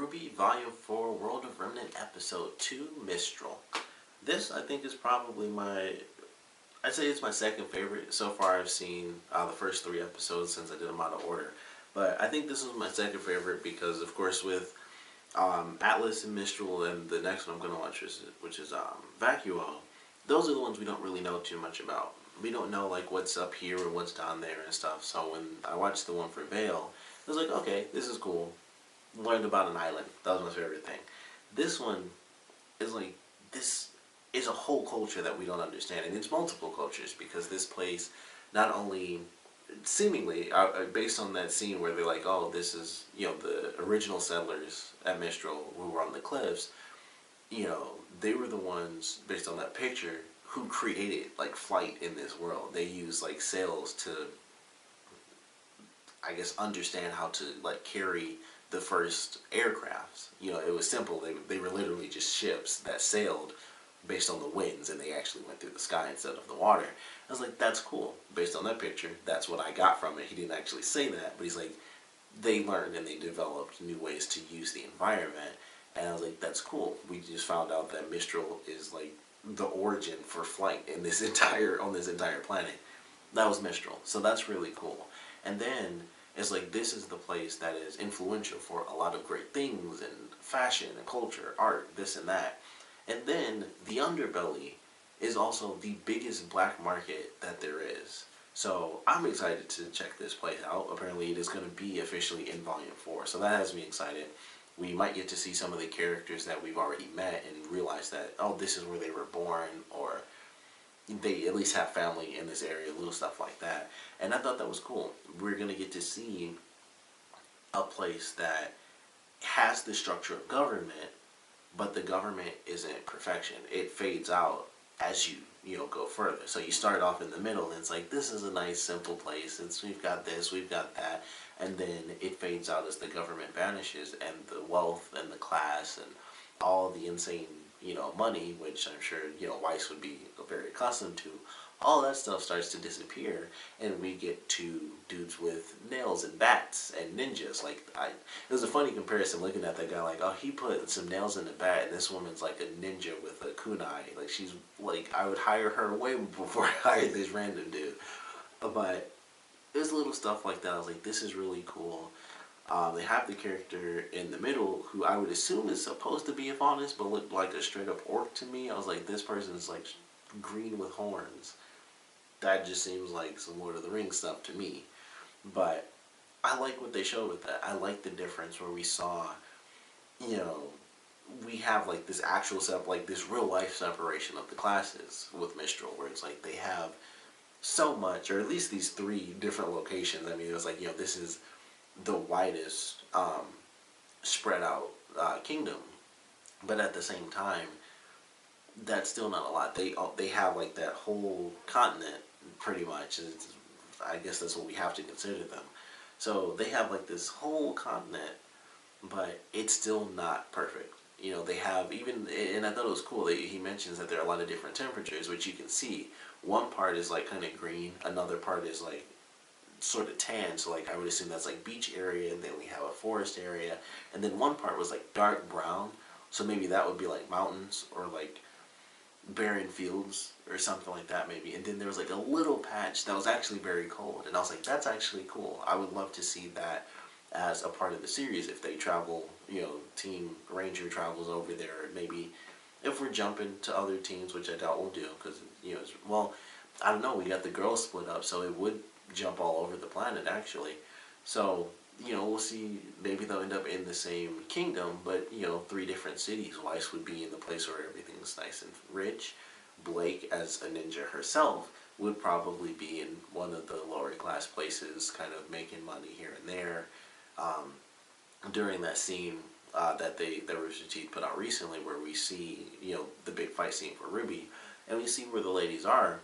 RWBY Volume 4 World of Remnant Episode 2 Mistral. This, I think, is probably I'd say it's my second favorite. So far I've seen the first 3 episodes since I did them out of order. But I think this is my second favorite because, of course, with Atlas and Mistral and the next one I'm going to watch, which is Vacuo, those are the ones we don't really know too much about. We don't know like what's up here or what's down there and stuff. So when I watched the one for Vale, I was like, okay, this is cool. Learned about an island. That was my favorite thing. This one is like, this is a whole culture that we don't understand. And it's multiple cultures because this place not only seemingly, based on that scene where they're like, oh, this is, the original settlers at Mistral who were on the cliffs, they were the ones, based on that picture, who created, like, flight in this world. They used, like, sails to, I guess, understand how to, like, carry the first aircrafts. It was simple. They were literally just ships that sailed based on the winds, and they actually went through the sky instead of the water. I was like, that's cool. Based on that picture, that's what I got from it. He didn't actually say that, but he's like, they learned and they developed new ways to use the environment. And I was like, that's cool. We just found out that Mistral is like the origin for flight in this on this entire planet. That was Mistral. So that's really cool. And then it's like, this is the place that is influential for a lot of great things and fashion and culture, art, this and that. And then the underbelly is also the biggest black market that there is. So I'm excited to check this place out. Apparently it is going to be officially in Volume 4. So that has me excited. We might get to see some of the characters that we've already met and realize that, oh, this is where they were born, or they at least have family in this area, little stuff like that. And I thought that was cool. We're going to get to see a place that has the structure of government, but the government isn't perfection. It fades out as you go further. So you start off in the middle, and it's like, this is a nice, simple place. We've got this, we've got that. And then it fades out as the government vanishes, and the wealth and the class and all the insane, money, which I'm sure, Weiss would be very accustomed to, all that stuff starts to disappear, and we get to dudes with nails and bats and ninjas. Like, it was a funny comparison looking at that guy, like, oh, he put some nails in a bat, and this woman's like a ninja with a kunai. Like, she's like, I would hire her way before I hired this random dude. But there's little stuff like that. I was like, this is really cool. They have the character in the middle who I would assume is supposed to be a faunus, but looked like a straight up orc to me. I was like, this person is like green with horns. That just seems like some Lord of the Rings stuff to me. But I like what they showed with that. I like the difference where we saw, we have like this actual like this real life separation of the classes with Mistral, where it's like they have so much, or at least these 3 different locations. I mean, it was like, this is the widest spread out kingdom, but at the same time, that's still not a lot. They have like that whole continent pretty much. I guess that's what we have to consider them. So they have like this whole continent, but it's still not perfect. They have even, and I thought it was cool, he mentions that there are a lot of different temperatures, which you can see. One part is like kind of green, another part is like sort of tan, so like I would assume that's like beach area, and then we have a forest area, and then one part was like dark brown, so maybe that would be like mountains or like barren fields or something like that maybe. And then there was like a little patch that was actually very cold, and I was like, that's actually cool. I would love to see that as a part of the series if they travel, Team Ranger travels over there. Maybe if we're jumping to other teams, which I doubt we'll do, because well, I don't know, we got the girls split up, so it would jump all over the planet actually. So we'll see. Maybe they'll end up in the same kingdom, but 3 different cities. Weiss would be in the place where everything's nice and rich. Blake, as a ninja herself, would probably be in one of the lower class places, kind of making money here and there. During that scene that Rooster Teeth put out recently, where we see the big fight scene for RWBY, and we see where the ladies are.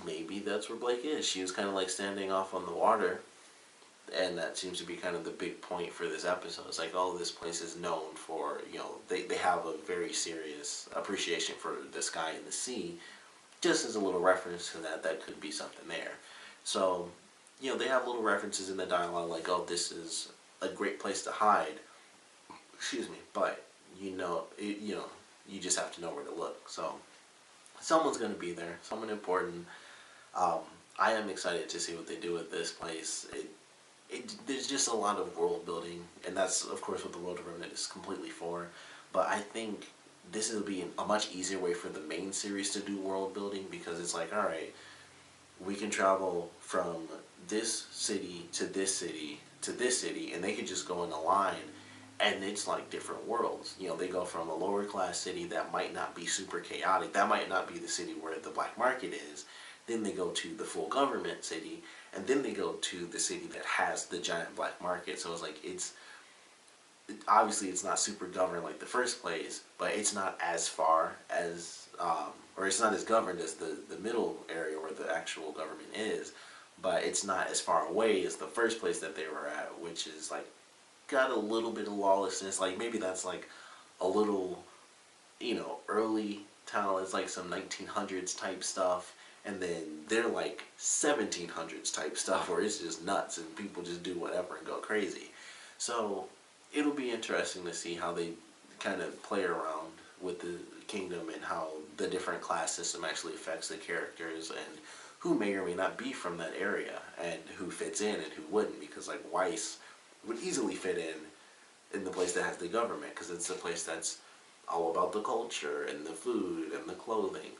Maybe that's where Blake is. She was kind of like standing off on the water, and that seems to be kind of the big point for this episode. It's like, oh, this place is known for, they have a very serious appreciation for the sky and the sea. Just as a little reference to that could be something there. So, they have little references in the dialogue like, oh, this is a great place to hide. excuse me, but you just have to know where to look. So someone's going to be there, someone important. Um, I am excited to see what they do with this place. There's just a lot of world building, and that's of course what the World of Remnant is completely for. But I think this will be a much easier way for the main series to do world building, because it's like, all right, we can travel from this city to this city to this city, and they can just go in a line, and it's like different worlds. They go from a lower class city that might not be super chaotic, that might not be the city where the black market is, then they go to the full government city, and then they go to the city that has the giant black market. So it's like, obviously it's not super governed like the first place, but it's not as far as or it's not as governed as the middle area where the actual government is, but it's not as far away as the first place that they were at, which is like got a little bit of lawlessness. Like maybe that's like a little, early town. It's like some 1900s type stuff, and then they're like 1700s type stuff where it's just nuts and people just do whatever and go crazy. So it'll be interesting to see how they kind of play around with the kingdom and how the different class system actually affects the characters, and who may or may not be from that area, and who fits in and who wouldn't, because like Weiss would easily fit in the place that has the government, because it's a place that's all about the culture and the food and the clothing.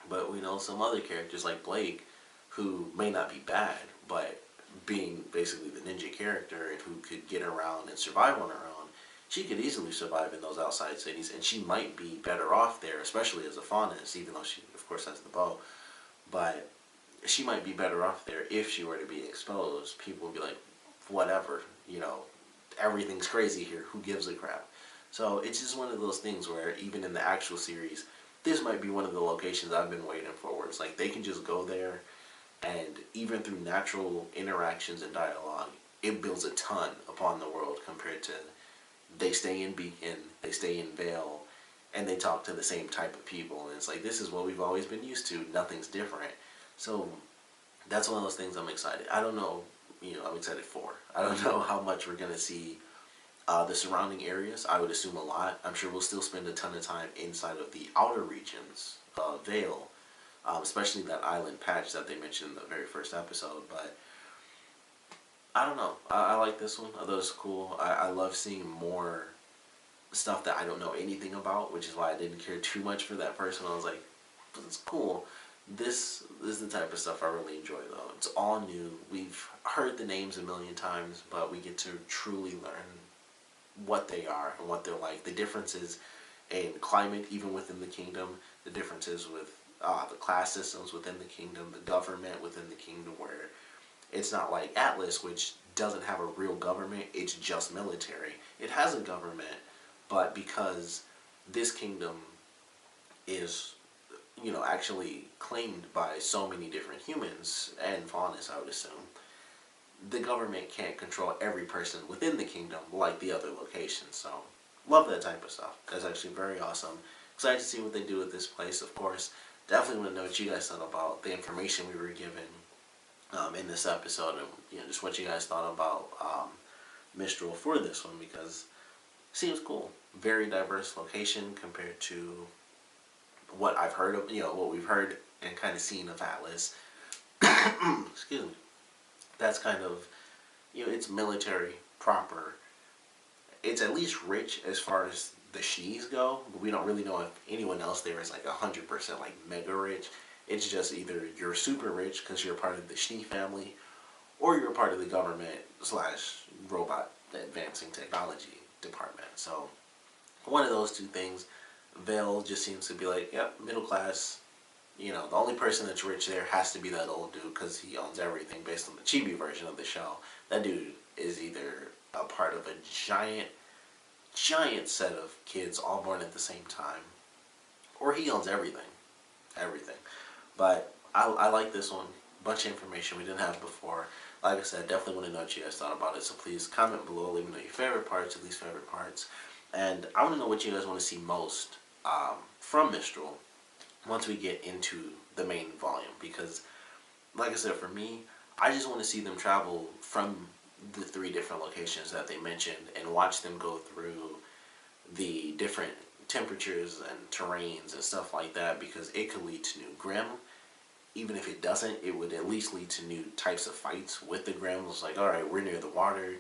But we know some other characters like Blake, who may not be bad, but being basically the ninja character and who could get around and survive on her own, she could easily survive in those outside cities, and she might be better off there, especially as a faunus, even though she, of course, has the bow. But she might be better off there if she were to be exposed. People would be like, whatever, everything's crazy here, who gives a crap? So it's just one of those things where even in the actual series, this might be one of the locations I've been waiting for, where it's like they can just go there, and even through natural interactions and dialogue, it builds a ton upon the world compared to they stay in Beacon, they stay in Vale, and they talk to the same type of people. And it's like, this is what we've always been used to. Nothing's different. So that's one of those things I'm excited. I don't know, I'm excited for. I don't know how much we're going to see the surrounding areas. I would assume a lot. I'm sure we'll still spend a ton of time inside of the outer regions of Vale, especially that island patch that they mentioned in the very first episode. But I don't know. I like this one. I thought it was cool. I love seeing more stuff that I don't know anything about, which is why I didn't care too much for that first one. I was like, it's cool. This is the type of stuff I really enjoy, though. It's all new. We've heard the names a million times, but we get to truly learn what they are and what they're like. The differences in climate, even within the kingdom. The differences with the class systems within the kingdom. The government within the kingdom, where it's not like Atlas, which doesn't have a real government. It's just military. It has a government, but because this kingdom is, actually claimed by so many different humans and faunus, I would assume, the government can't control every person within the kingdom like the other locations. So, love that type of stuff. That's actually very awesome. Excited to see what they do with this place, of course. Definitely want to know what you guys thought about the information we were given in this episode, and just what you guys thought about Mistral for this one, because it seems cool. Very diverse location compared to what I've heard of, what we've heard and kind of seen of Atlas. Excuse me. That's kind of, it's military proper. It's at least rich as far as the Shnees go, but we don't really know if anyone else there is like 100% like mega rich. It's just either you're super rich because you're part of the Shnee family, or you're part of the government / robot advancing technology department. So one of those two things. Vale just seems to be like, yep, middle class. The only person that's rich there has to be that old dude, because he owns everything based on the chibi version of the show. That dude is either a part of a giant set of kids all born at the same time, or he owns everything. Everything. But I like this one. Bunch of information we didn't have before. Like I said, definitely want to know what you guys thought about it. So please comment below. Let me know your favorite parts, your least favorite parts. And I want to know what you guys want to see most from Mistral once we get into the main volume. Because, like I said, for me, I just want to see them travel from the 3 different locations that they mentioned and watch them go through the different temperatures and terrains and stuff like that, because it could lead to new Grim. Even if it doesn't, it would at least lead to new types of fights with the Grims. Like, alright, we're near the water,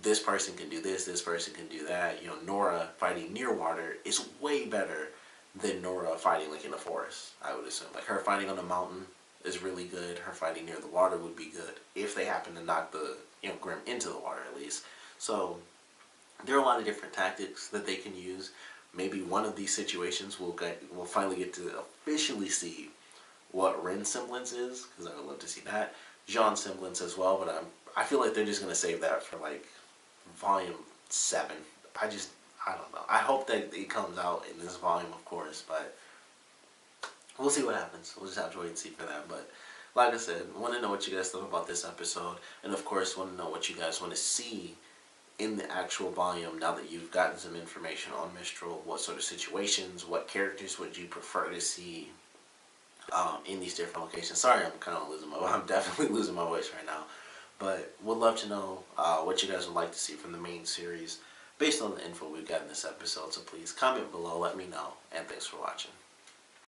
this person can do this person can do that. You know, Nora fighting near water is way better than Nora fighting like in the forest, I would assume. Like, her fighting on a mountain is really good. Her fighting near the water would be good, if they happen to knock the, you know, Grim into the water at least. So there are a lot of different tactics that they can use. Maybe one of these situations we'll finally get to officially see what Ren's semblance is, because I would love to see that. Jean's semblance as well, but I feel like they're just going to save that for like volume 7. I don't know. I hope that it comes out in this volume, of course, but we'll see what happens. We'll just have to wait and see for that. But like I said, want to know what you guys thought about this episode, and of course want to know what you guys want to see in the actual volume now that you've gotten some information on Mistral. What sort of situations, what characters would you prefer to see in these different locations? Sorry, I'm kind of losing my voice. I'm definitely losing my voice right now. But would love to know what you guys would like to see from the main series based on the info we've got in this episode. So please comment below, let me know, and thanks for watching.